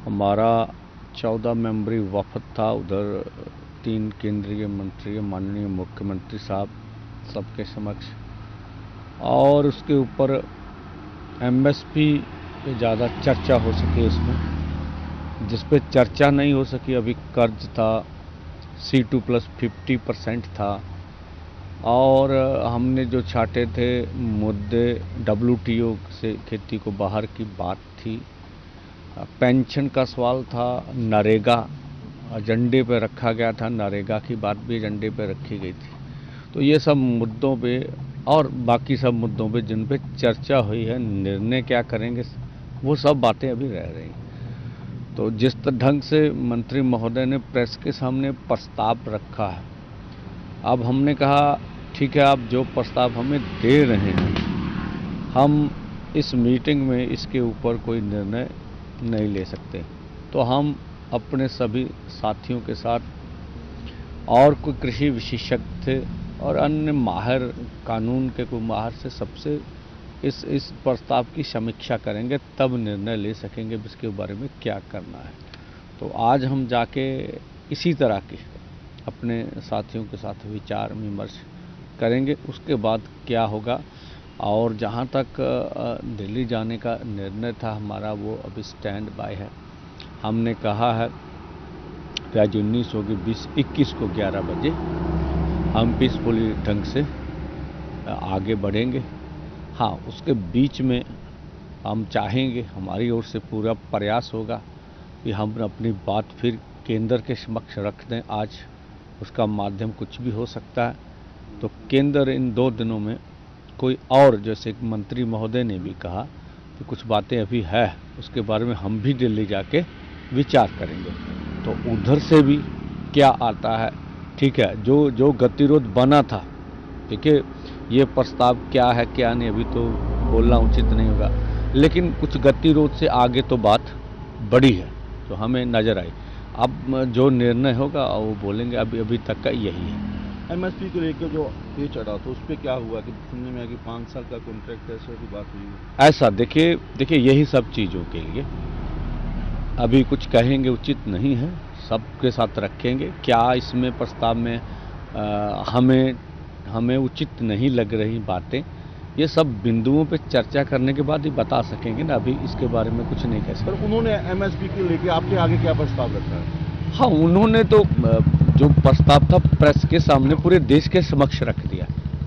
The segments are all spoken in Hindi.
हमारा 14 मेंबरी वफद था। उधर 3 केंद्रीय मंत्री, माननीय मुख्यमंत्री साहब सबके समक्ष, और उसके ऊपर एमएसपी पे ज़्यादा चर्चा हो सके। उसमें जिस पे चर्चा नहीं हो सकी, अभी कर्ज था, C2+50% था, और हमने जो छाटे थे मुद्दे WTO से खेती को बाहर की बात थी, पेंशन का सवाल था, नरेगा एजेंडे पे रखा गया था, नरेगा की बात भी एजेंडे पे रखी गई थी। तो ये सब मुद्दों पे और बाकी सब मुद्दों पे जिन पे चर्चा हुई है, निर्णय क्या करेंगे वो सब बातें अभी रह रही। तो जिस ढंग से मंत्री महोदय ने प्रेस के सामने प्रस्ताव रखा है, अब हमने कहा ठीक है, आप जो प्रस्ताव हमें दे रहे हैं, हम इस मीटिंग में इसके ऊपर कोई निर्णय नहीं ले सकते। तो हम अपने सभी साथियों के साथ और कोई कृषि विशेषज्ञ थे और अन्य माहिर, कानून के कोई माहिर से सबसे इस प्रस्ताव की समीक्षा करेंगे, तब निर्णय ले सकेंगे इसके बारे में क्या करना है। तो आज हम जाके इसी तरह की अपने साथियों के साथ विचार विमर्श करेंगे, उसके बाद क्या होगा। और जहाँ तक दिल्ली जाने का निर्णय था हमारा, वो अभी स्टैंड बाय है। हमने कहा है कि आज 19 होगी, 20-21 को 11 बजे हम पीसफुली ढंग से आगे बढ़ेंगे। हाँ, उसके बीच में हम चाहेंगे, हमारी ओर से पूरा प्रयास होगा कि हम अपनी बात फिर केंद्र के समक्ष रख दें। आज उसका माध्यम कुछ भी हो सकता है। तो केंद्र इन 2 दिनों में कोई और, जैसे मंत्री महोदय ने भी कहा कि कुछ बातें अभी है, उसके बारे में हम भी दिल्ली जाके विचार करेंगे। तो उधर से भी क्या आता है, ठीक है, जो गतिरोध बना था, ठीक है, ये प्रस्ताव क्या है क्या नहीं अभी तो बोलना उचित नहीं होगा, लेकिन कुछ गतिरोध से आगे तो बात बढ़ी है, तो हमें नज़र आई। अब जो निर्णय होगा वो बोलेंगे, अभी तक का यही है। एमएसपी को लेकर जो ये चढ़ा था, उस पर क्या हुआ कि सुनने में आया कि 5 साल का कॉन्ट्रैक्ट है, ऐसा की बात हुई है? ऐसा देखिए यही सब चीज़ों के लिए अभी कुछ कहेंगे उचित नहीं है, सबके साथ रखेंगे। क्या इसमें प्रस्ताव में हमें उचित नहीं लग रही बातें, ये सब बिंदुओं पे चर्चा करने के बाद ही बता सकेंगे ना, अभी इसके बारे में कुछ नहीं कह सकते। पर उन्होंने एमएसपी को लेकर आपके आगे क्या प्रस्ताव रखा है? हाँ, उन्होंने तो जो प्रस्ताव था प्रेस के सामने पूरे देश के समक्ष रख दिया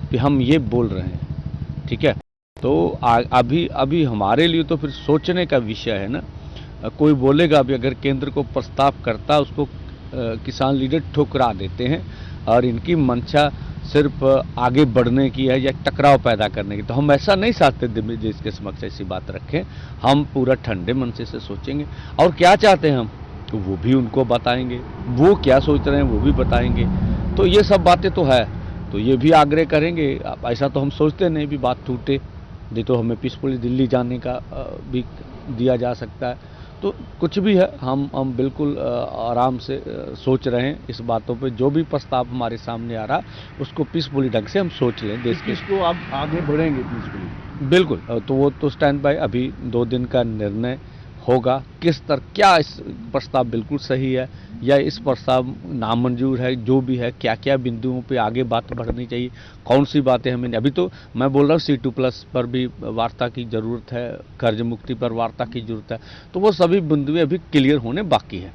कि हम ये बोल रहे हैं, ठीक है। तो अभी हमारे लिए तो फिर सोचने का विषय है ना। कोई बोलेगा अभी अगर केंद्र को प्रस्ताव करता, उसको किसान लीडर ठुकरा देते हैं और इनकी मंशा सिर्फ आगे बढ़ने की है या टकराव पैदा करने की। तो हम ऐसा नहीं चाहते देश के समक्ष ऐसी बात रखें। हम पूरा ठंडे मन से सोचेंगे और क्या चाहते हैं हम, तो वो भी उनको बताएंगे, वो क्या सोच रहे हैं वो भी बताएंगे। तो ये सब बातें तो है, तो ये भी आग्रह करेंगे। ऐसा तो हम सोचते नहीं भी बात टूटे, नहीं तो हमें पीसफुली दिल्ली जाने का भी दिया जा सकता है। तो कुछ भी है, हम बिल्कुल आराम से सोच रहे हैं इस बातों पे। जो भी प्रस्ताव हमारे सामने आ रहा उसको पीसफुली ढंग से हम सोच लें देश के। इसको आप आगे बढ़ेंगे पीसफुली? बिल्कुल, तो वो तो स्टैंड बाय, अभी 2 दिन का निर्णय होगा किस तरह, क्या इस प्रस्ताव बिल्कुल सही है या इस प्रस्ताव नामंजूर है, जो भी है, क्या क्या बिंदुओं पे आगे बात बढ़नी चाहिए, कौन सी बातें हमें। अभी तो मैं बोल रहा हूँ C2+ पर भी वार्ता की ज़रूरत है, कर्ज मुक्ति पर वार्ता की ज़रूरत है, तो वो सभी बिंदुएं अभी क्लियर होने बाकी है।